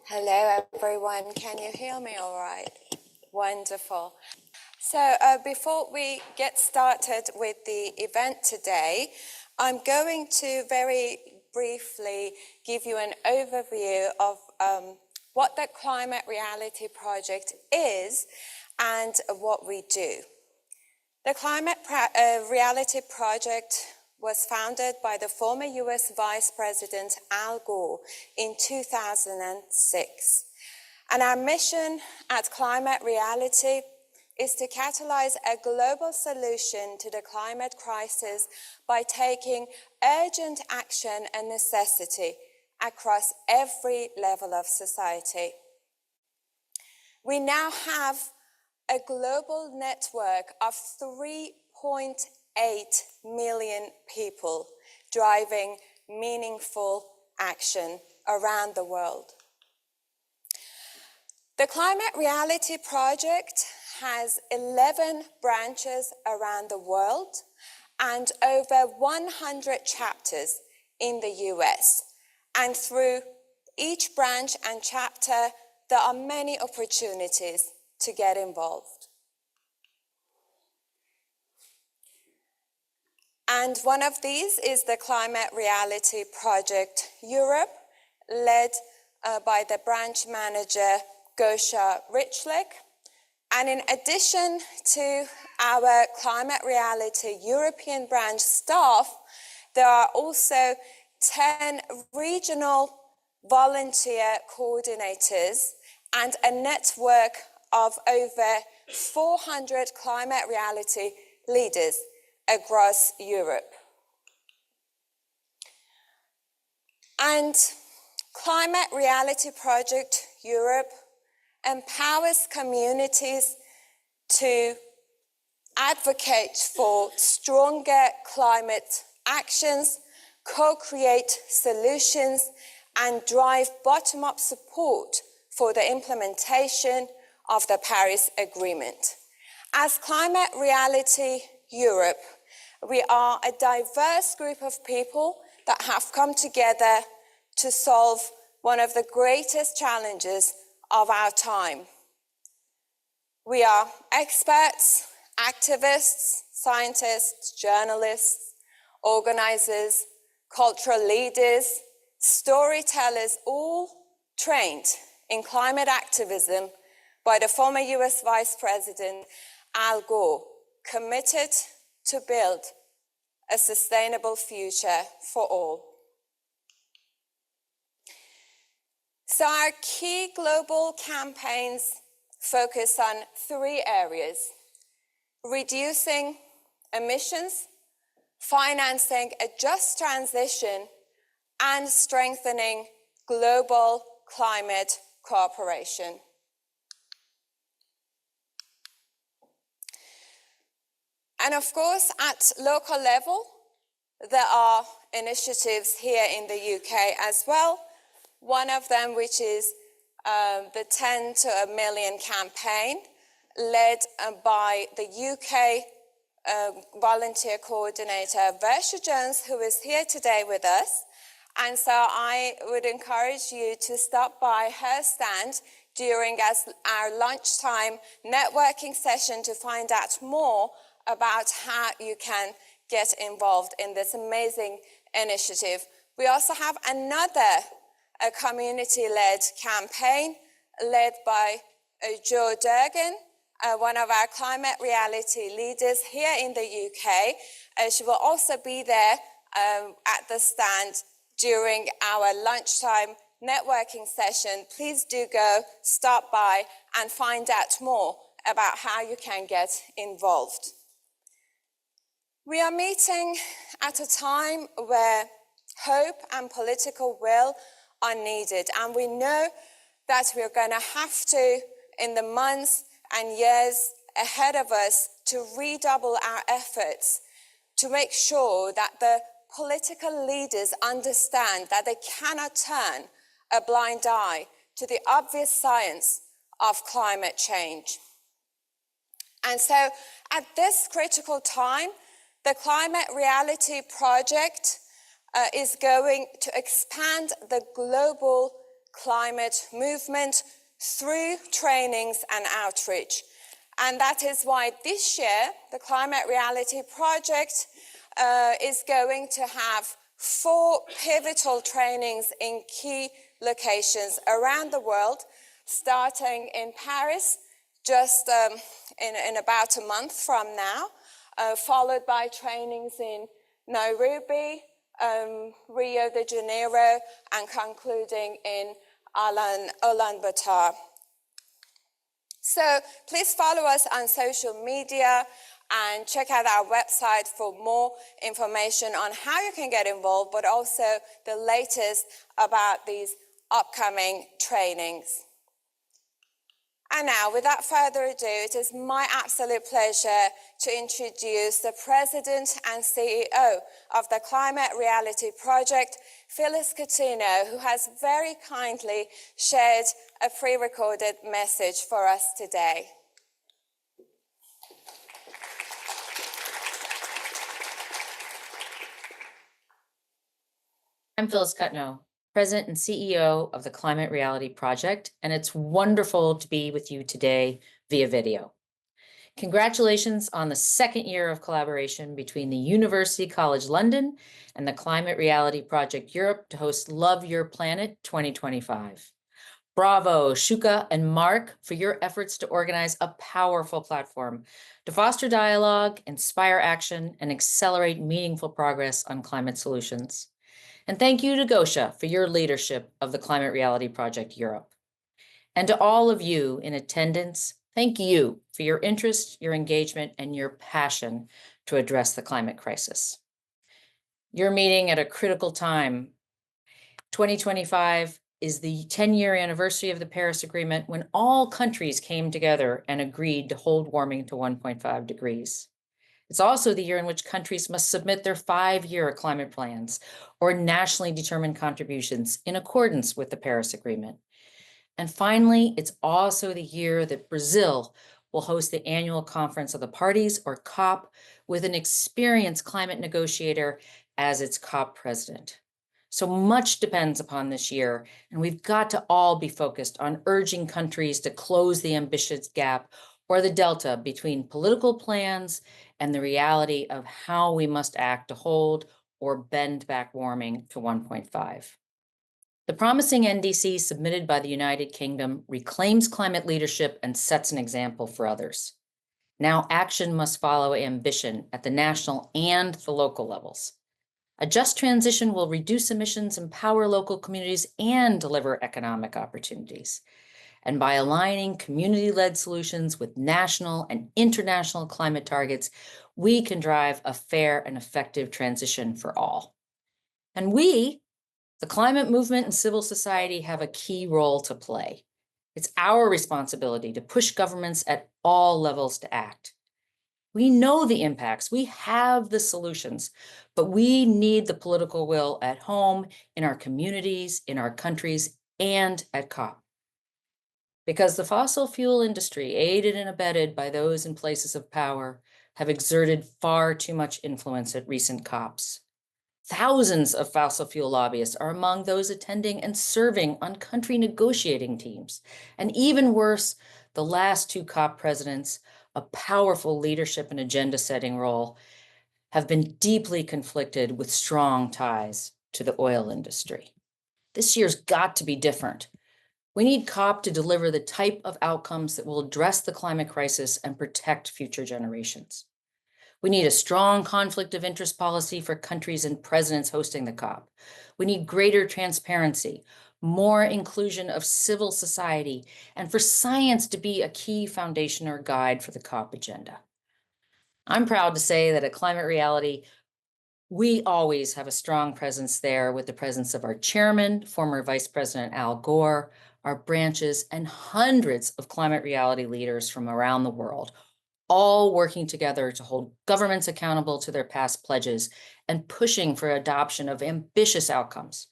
Hello everyone, can you hear me all right? Wonderful. So before we get started with the event today, I'm going to very briefly give you an overview of what the Climate Reality Project is and what we do. The Climate Reality Project was founded by the former US Vice President Al Gore in 2006. And our mission at Climate Reality is to catalyze a global solution to the climate crisis by taking urgent action and necessity across every level of society. We now have a global network of 3.8 million people driving meaningful action around the world. The Climate Reality Project has 11 branches around the world and over 100 chapters in the US. And through each branch and chapter, there are many opportunities to get involved. And one of these is the Climate Reality Project Europe, led by the branch manager Gosha Richlik. And in addition to our Climate Reality European branch staff, there are also 10 regional volunteer coordinators and a network of over 400 climate reality leaders across Europe. And Climate Reality Project Europe empowers communities to advocate for stronger climate actions, co-create solutions, and drive bottom-up support for the implementation of the Paris Agreement. As Climate Reality Europe, we are a diverse group of people that have come together to solve one of the greatest challenges of our time. We are experts, activists, scientists, journalists, organizers, cultural leaders, storytellers, all trained in climate activism by the former US Vice President Al Gore, committed to build a sustainable future for all. So our key global campaigns focus on 3 areas: reducing emissions, financing a just transition, and strengthening global climate cooperation. And of course, at local level, there are initiatives here in the UK as well. One of them, which is the 10 to a million campaign, led by the UK volunteer coordinator, Versha Jones, who is here today with us. And so I would encourage you to stop by her stand during our lunchtime networking session to find out more about how you can get involved in this amazing initiative. We also have another community-led campaign led by Jo Durgan, one of our climate reality leaders here in the UK. She will also be there at the stand during our lunchtime networking session. Please do go, stop by, and find out more about how you can get involved. We are meeting at a time where hope and political will are needed, and we know that we're going to have to, in the months and years ahead of us, to redouble our efforts to make sure that the political leaders understand that they cannot turn a blind eye to the obvious science of climate change. And so at this critical time, the Climate Reality Project is going to expand the global climate movement through trainings and outreach. And that is why this year, the Climate Reality Project is going to have 4 pivotal trainings in key locations around the world, starting in Paris just in about a month from now, followed by trainings in Nairobi, Rio de Janeiro, and concluding in Ulaanbaatar. So please follow us on social media and check out our website for more information on how you can get involved, but also the latest about these upcoming trainings. And now, without further ado, it is my absolute pleasure to introduce the President and CEO of the Climate Reality Project, Phyllis Cuttino, who has very kindly shared a pre-recorded message for us today. I'm Phyllis Cuttino, President and CEO of the Climate Reality Project, and it's wonderful to be with you today via video. Congratulations on the second year of collaboration between the University College London and the Climate Reality Project Europe to host Love Your Planet 2025. Bravo, Shooka and Mark, for your efforts to organize a powerful platform to foster dialogue, inspire action, and accelerate meaningful progress on climate solutions. And thank you to Gosha for your leadership of the Climate Reality Project Europe. And to all of you in attendance, thank you for your interest, your engagement, and your passion to address the climate crisis. You're meeting at a critical time. 2025 is the 10-year anniversary of the Paris Agreement, when all countries came together and agreed to hold warming to 1.5 degrees. It's also the year in which countries must submit their 5-year climate plans or nationally determined contributions in accordance with the Paris Agreement. And finally, it's also the year that Brazil will host the annual Conference of the Parties, or COP, with an experienced climate negotiator as its COP president. So much depends upon this year, and we've got to all be focused on urging countries to close the ambitious gap or the delta between political plans and the reality of how we must act to hold or bend back warming to 1.5. The promising NDC submitted by the United Kingdom reclaims climate leadership and sets an example for others. Now action must follow ambition at the national and the local levels. A just transition will reduce emissions, empower local communities, and deliver economic opportunities. And by aligning community-led solutions with national and international climate targets, we can drive a fair and effective transition for all. And we, the climate movement and civil society, have a key role to play. It's our responsibility to push governments at all levels to act. We know the impacts, we have the solutions, but we need the political will at home, in our communities, in our countries, and at COP. Because the fossil fuel industry, aided and abetted by those in places of power, have exerted far too much influence at recent COPs. Thousands of fossil fuel lobbyists are among those attending and serving on country negotiating teams. And even worse, the last 2 COP presidents, a powerful leadership and agenda-setting role, have been deeply conflicted with strong ties to the oil industry. This year's got to be different. We need COP to deliver the type of outcomes that will address the climate crisis and protect future generations. We need a strong conflict of interest policy for countries and presidents hosting the COP. We need greater transparency, more inclusion of civil society, and for science to be a key foundation or guide for the COP agenda. I'm proud to say that at Climate Reality, we always have a strong presence there, with the presence of our chairman, former Vice President Al Gore, our branches, and hundreds of climate reality leaders from around the world, all working together to hold governments accountable to their past pledges and pushing for adoption of ambitious outcomes.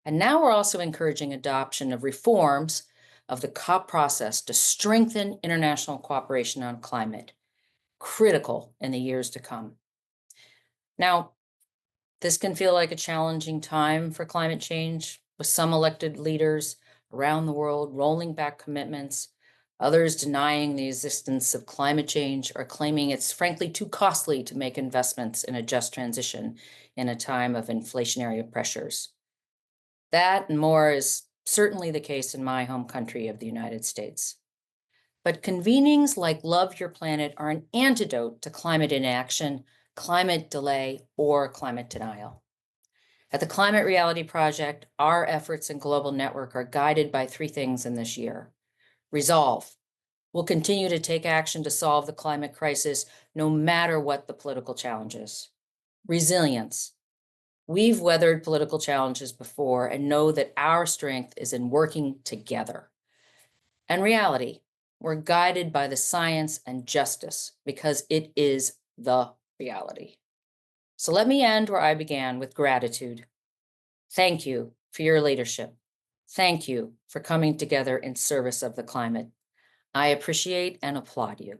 And now we're also encouraging adoption of reforms of the COP process to strengthen international cooperation on climate, critical in the years to come. Now, this can feel like a challenging time for climate change, with some elected leaders around the world rolling back commitments, others denying the existence of climate change or claiming it's frankly too costly to make investments in a just transition in a time of inflationary pressures. That and more is certainly the case in my home country of the United States. But convenings like Love Your Planet are an antidote to climate inaction, climate delay, or climate denial. At the Climate Reality Project, our efforts and global network are guided by three things in this year. Resolve. We'll continue to take action to solve the climate crisis, no matter what the political challenges. Resilience. We've weathered political challenges before and know that our strength is in working together. And reality. We're guided by the science and justice because it is the reality. So let me end where I began, with gratitude. Thank you for your leadership. Thank you for coming together in service of the climate. I appreciate and applaud you.